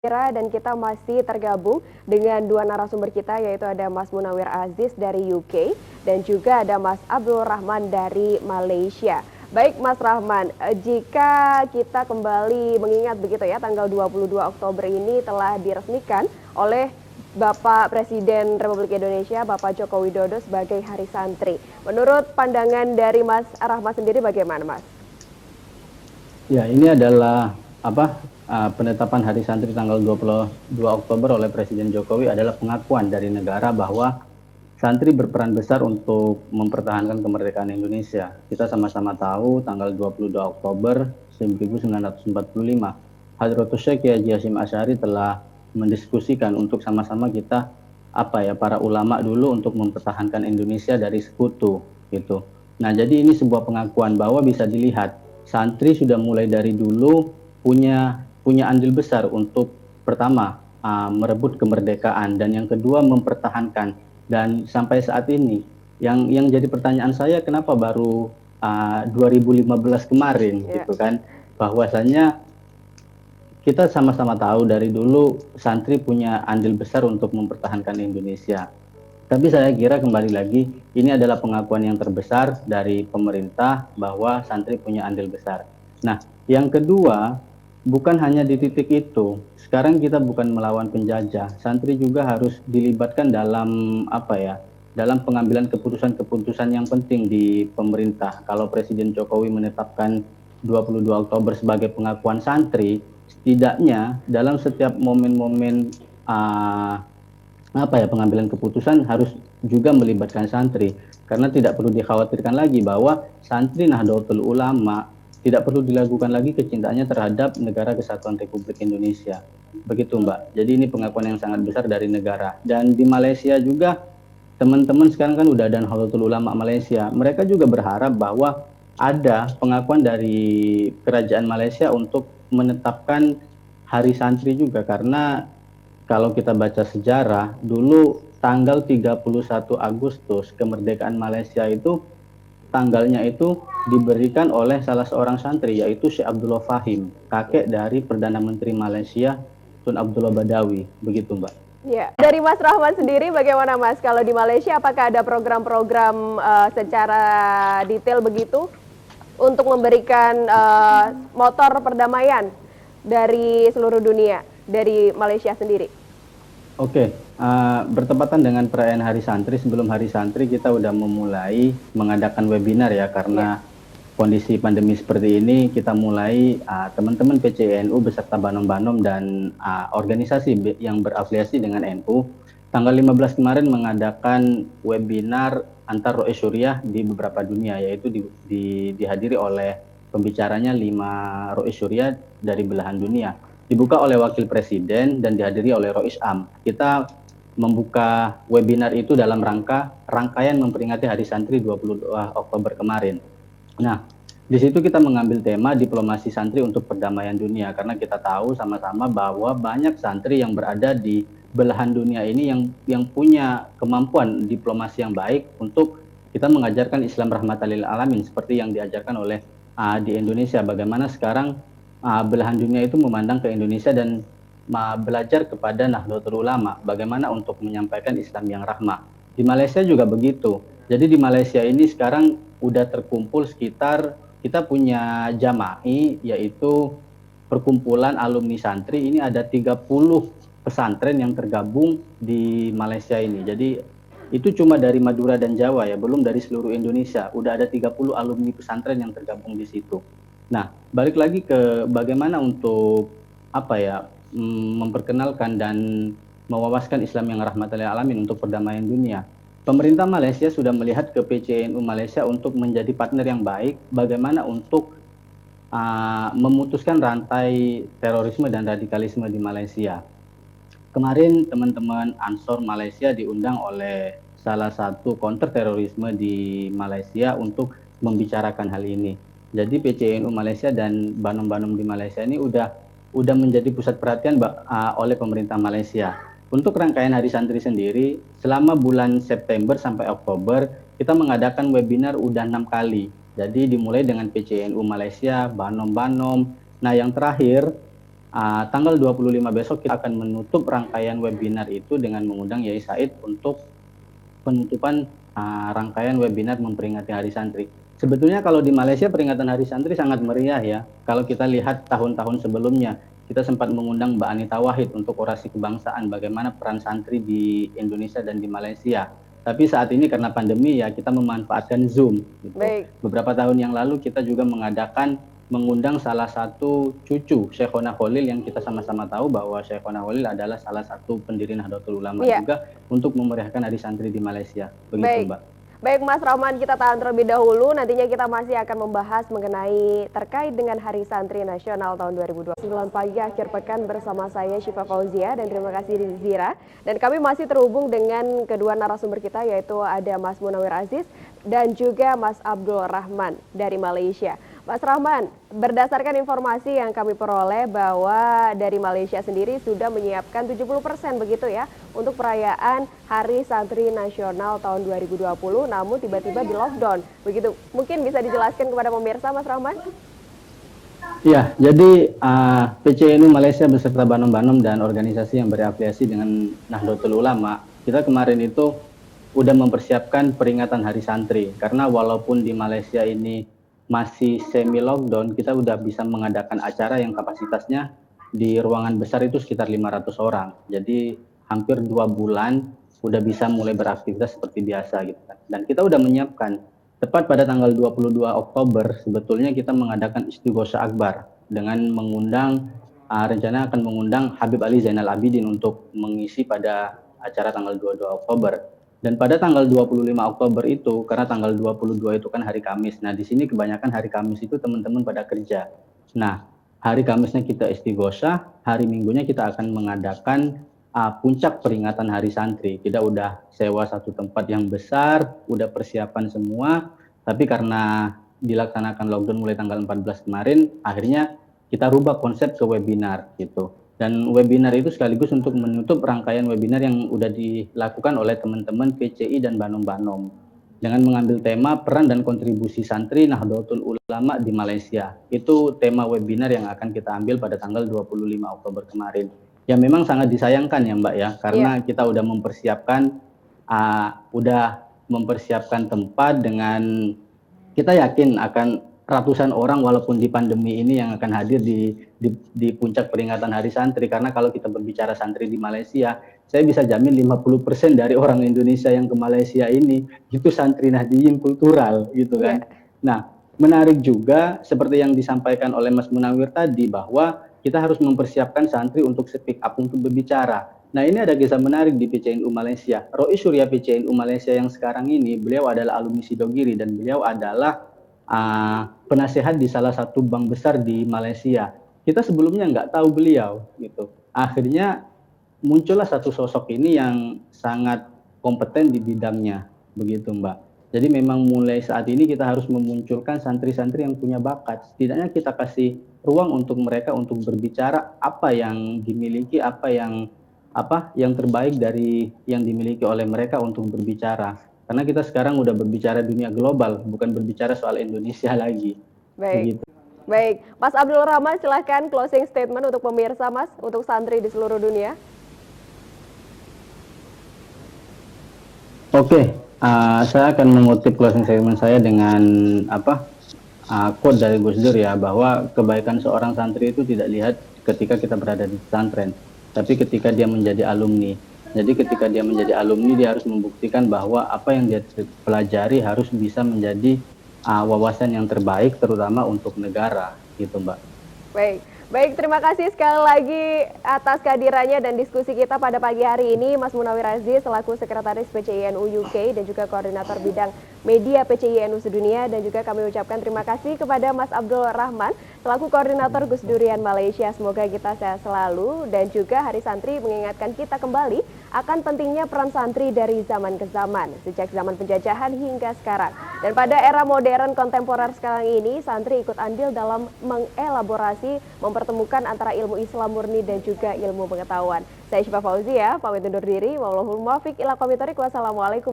Dan kita masih tergabung dengan dua narasumber kita, yaitu ada Mas Munawir Aziz dari UK dan juga ada Mas Abdul Rahman dari Malaysia. Baik Mas Rahman, jika kita kembali mengingat begitu ya, tanggal 22 Oktober ini telah diresmikan oleh Bapak Presiden Republik Indonesia, Bapak Joko Widodo sebagai Hari Santri. Menurut pandangan dari Mas Rahman sendiri bagaimana Mas? Ya, ini adalah penetapan Hari Santri tanggal 22 Oktober oleh Presiden Jokowi adalah pengakuan dari negara bahwa santri berperan besar untuk mempertahankan kemerdekaan Indonesia. Kita sama-sama tahu tanggal 22 Oktober 1945, Hadratus Syekh Kiai Haji Hasyim Asy'ari telah mendiskusikan untuk sama-sama kita para ulama dulu untuk mempertahankan Indonesia dari sekutu gitu. Nah, jadi ini sebuah pengakuan bahwa bisa dilihat santri sudah mulai dari dulu punya andil besar untuk pertama merebut kemerdekaan dan yang kedua mempertahankan, dan sampai saat ini yang jadi pertanyaan saya kenapa baru 2015 kemarin gitu kan, bahwasanya kita sama-sama tahu dari dulu santri punya andil besar untuk mempertahankan Indonesia. Tapi saya kira kembali lagi ini adalah pengakuan yang terbesar dari pemerintah bahwa santri punya andil besar. Nah, yang kedua, bukan hanya di titik itu. Sekarang kita bukan melawan penjajah. Santri juga harus dilibatkan dalam dalam pengambilan keputusan-keputusan yang penting di pemerintah. Kalau Presiden Jokowi menetapkan 22 Oktober sebagai pengakuan santri, setidaknya dalam setiap momen-momen pengambilan keputusan harus juga melibatkan santri, karena tidak perlu dikhawatirkan lagi bahwa santri Nahdlatul Ulama tidak perlu dilakukan lagi kecintaannya terhadap Negara Kesatuan Republik Indonesia. Begitu Mbak. Jadi ini pengakuan yang sangat besar dari negara. Dan di Malaysia juga teman-teman sekarang kan udah ada Nahdlatul Ulama Malaysia. Mereka juga berharap bahwa ada pengakuan dari kerajaan Malaysia untuk menetapkan Hari Santri juga, karena kalau kita baca sejarah, dulu tanggal 31 Agustus kemerdekaan Malaysia itu tanggalnya itu diberikan oleh salah seorang santri, yaitu Syekh Abdullah Fahim, kakek dari Perdana Menteri Malaysia Tun Abdullah Badawi. Begitu Mbak. Ya, dari Mas Rahman sendiri bagaimana Mas? Kalau di Malaysia apakah ada program-program secara detail begitu untuk memberikan motor perdamaian dari seluruh dunia, dari Malaysia sendiri? Oke, bertepatan dengan perayaan Hari Santri, sebelum Hari Santri kita udah memulai mengadakan webinar ya, karena kondisi pandemi seperti ini kita mulai teman-teman PCNU beserta Banom-Banom dan organisasi yang berafiliasi dengan NU tanggal 15 kemarin mengadakan webinar antar Rois Syuriah di beberapa dunia, yaitu dihadiri oleh pembicaranya 5 Rois Syuriah dari belahan dunia. Dibuka oleh Wakil Presiden dan dihadiri oleh Rois Am. Kita membuka webinar itu dalam rangkaian memperingati Hari Santri 22 Oktober kemarin. Nah, di situ kita mengambil tema diplomasi santri untuk perdamaian dunia, karena kita tahu sama-sama bahwa banyak santri yang berada di belahan dunia ini yang punya kemampuan diplomasi yang baik untuk kita mengajarkan Islam rahmatan lil alamin seperti yang diajarkan oleh di Indonesia. Bagaimana sekarang belahan dunia itu memandang ke Indonesia dan belajar kepada Nahdlatul Ulama bagaimana untuk menyampaikan Islam yang rahmah. Di Malaysia juga begitu. Jadi di Malaysia ini sekarang udah terkumpul sekitar, kita punya jama'i, yaitu perkumpulan alumni santri. Ini ada 30 pesantren yang tergabung di Malaysia ini. Jadi itu cuma dari Madura dan Jawa ya, belum dari seluruh Indonesia. Udah ada 30 alumni pesantren yang tergabung di situ. Nah, balik lagi ke bagaimana untuk memperkenalkan dan mewawaskan Islam yang rahmatan lil alamin untuk perdamaian dunia. Pemerintah Malaysia sudah melihat ke PCNU Malaysia untuk menjadi partner yang baik bagaimana untuk memutuskan rantai terorisme dan radikalisme di Malaysia. Kemarin teman-teman Ansor Malaysia diundang oleh salah satu counter terorisme di Malaysia untuk membicarakan hal ini. Jadi PCNU Malaysia dan Banom-Banom di Malaysia ini udah menjadi pusat perhatian oleh pemerintah Malaysia. Untuk rangkaian Hari Santri sendiri, selama bulan September sampai Oktober, kita mengadakan webinar udah 6 kali. Jadi dimulai dengan PCNU Malaysia, Banom-Banom. Nah, yang terakhir tanggal 25 besok kita akan menutup rangkaian webinar itu dengan mengundang Yai Said untuk penutupan rangkaian webinar memperingati Hari Santri. Sebetulnya kalau di Malaysia peringatan Hari Santri sangat meriah ya. Kalau kita lihat tahun-tahun sebelumnya, kita sempat mengundang Mbak Anita Wahid untuk orasi kebangsaan bagaimana peran santri di Indonesia dan di Malaysia. Tapi saat ini karena pandemi ya kita memanfaatkan Zoom. Gitu. Beberapa tahun yang lalu kita juga mengundang salah satu cucu Syekhona Khalil yang kita sama-sama tahu bahwa Syekhona Khalil adalah salah satu pendiri Nahdlatul Ulama juga untuk memeriahkan Hari Santri di Malaysia. Begitu, Mbak. Baik Mas Rahman, kita tahan terlebih dahulu. Nantinya kita masih akan membahas mengenai terkait dengan Hari Santri Nasional tahun 2020. 9 pagi akhir pekan bersama saya Syifa Fauzia dan terima kasih Zira. Dan kami masih terhubung dengan kedua narasumber kita yaitu ada Mas Munawir Aziz dan juga Mas Abdul Rahman dari Malaysia. Mas Rahman, berdasarkan informasi yang kami peroleh bahwa dari Malaysia sendiri sudah menyiapkan 70% begitu ya untuk perayaan Hari Santri Nasional tahun 2020, namun tiba-tiba di lockdown. Begitu, mungkin bisa dijelaskan kepada pemirsa Mas Rahman? Ya, jadi PCNU Malaysia beserta Banom-Banom dan organisasi yang berafiliasi dengan Nahdlatul Ulama, kita kemarin itu udah mempersiapkan peringatan Hari Santri. Karena walaupun di Malaysia ini masih semi lockdown, kita udah bisa mengadakan acara yang kapasitasnya di ruangan besar itu sekitar 500 orang. Jadi hampir 2 bulan udah bisa mulai beraktivitas seperti biasa gitu kan. Dan kita udah menyiapkan tepat pada tanggal 22 Oktober sebetulnya kita mengadakan Istighosah Akbar dengan mengundang rencana akan mengundang Habib Ali Zainal Abidin untuk mengisi pada acara tanggal 22 Oktober. Dan pada tanggal 25 Oktober itu, karena tanggal 22 itu kan hari Kamis. Nah, di sini kebanyakan hari Kamis itu teman-teman pada kerja. Nah, hari Kamisnya kita istighosah, hari Minggunya kita akan mengadakan puncak peringatan Hari Santri. Kita udah sewa satu tempat yang besar, udah persiapan semua, tapi karena dilaksanakan lockdown mulai tanggal 14 kemarin, akhirnya kita rubah konsep ke webinar gitu. Dan webinar itu sekaligus untuk menutup rangkaian webinar yang sudah dilakukan oleh teman-teman PCI dan Banom-Banom. Dengan mengambil tema peran dan kontribusi santri Nahdlatul Ulama di Malaysia. Itu tema webinar yang akan kita ambil pada tanggal 25 Oktober kemarin. Ya memang sangat disayangkan ya Mbak ya, karena kita udah mempersiapkan tempat dengan kita yakin akan ratusan orang walaupun di pandemi ini yang akan hadir di puncak peringatan Hari Santri. Karena kalau kita berbicara santri di Malaysia, saya bisa jamin 50% dari orang Indonesia yang ke Malaysia ini itu santri Nahdliyin kultural gitu kan. Nah, menarik juga seperti yang disampaikan oleh Mas Munawir tadi bahwa kita harus mempersiapkan santri untuk speak up, untuk berbicara. Nah, ini ada kisah menarik di PCNU Malaysia. Rois Surya PCNU Malaysia yang sekarang ini, beliau adalah alumni Sidogiri dan beliau adalah penasehat di salah satu bank besar di Malaysia. Kita sebelumnya nggak tahu beliau gitu. Akhirnya muncullah satu sosok ini yang sangat kompeten di bidangnya, begitu Mbak. Jadi memang mulai saat ini kita harus memunculkan santri-santri yang punya bakat. Setidaknya kita kasih ruang untuk mereka untuk berbicara apa yang dimiliki, apa yang terbaik dari yang dimiliki oleh mereka untuk berbicara. Karena kita sekarang udah berbicara dunia global, bukan berbicara soal Indonesia lagi. Baik. Begitu. Baik, Mas Abdul Rahman silahkan closing statement untuk pemirsa Mas, untuk santri di seluruh dunia. Oke, saya akan mengutip closing statement saya dengan quote dari Gus Dur ya, bahwa kebaikan seorang santri itu tidak lihat ketika kita berada di pesantren, tapi ketika dia menjadi alumni. Jadi ketika dia menjadi alumni, dia harus membuktikan bahwa apa yang dia pelajari harus bisa menjadi wawasan yang terbaik, terutama untuk negara, gitu Mbak. Baik, terima kasih sekali lagi atas kehadirannya dan diskusi kita pada pagi hari ini, Mas Munawir Aziz selaku Sekretaris PCINU UK dan juga Koordinator Bidang Media PCINU Sedunia, dan juga kami ucapkan terima kasih kepada Mas Abdul Rahman selaku Koordinator Gus Durian Malaysia. Semoga kita sehat selalu, dan juga Hari Santri mengingatkan kita kembali akan pentingnya peran santri dari zaman ke zaman, sejak zaman penjajahan hingga sekarang. Dan pada era modern kontemporer sekarang ini, santri ikut andil dalam mengelaborasi, mempertemukan antara ilmu Islam murni dan juga ilmu pengetahuan. Saya Syifa Fauzia, pamit undur diri. Wallahul muwaffiq ila aqwamit thoriq. Wassalamualaikum.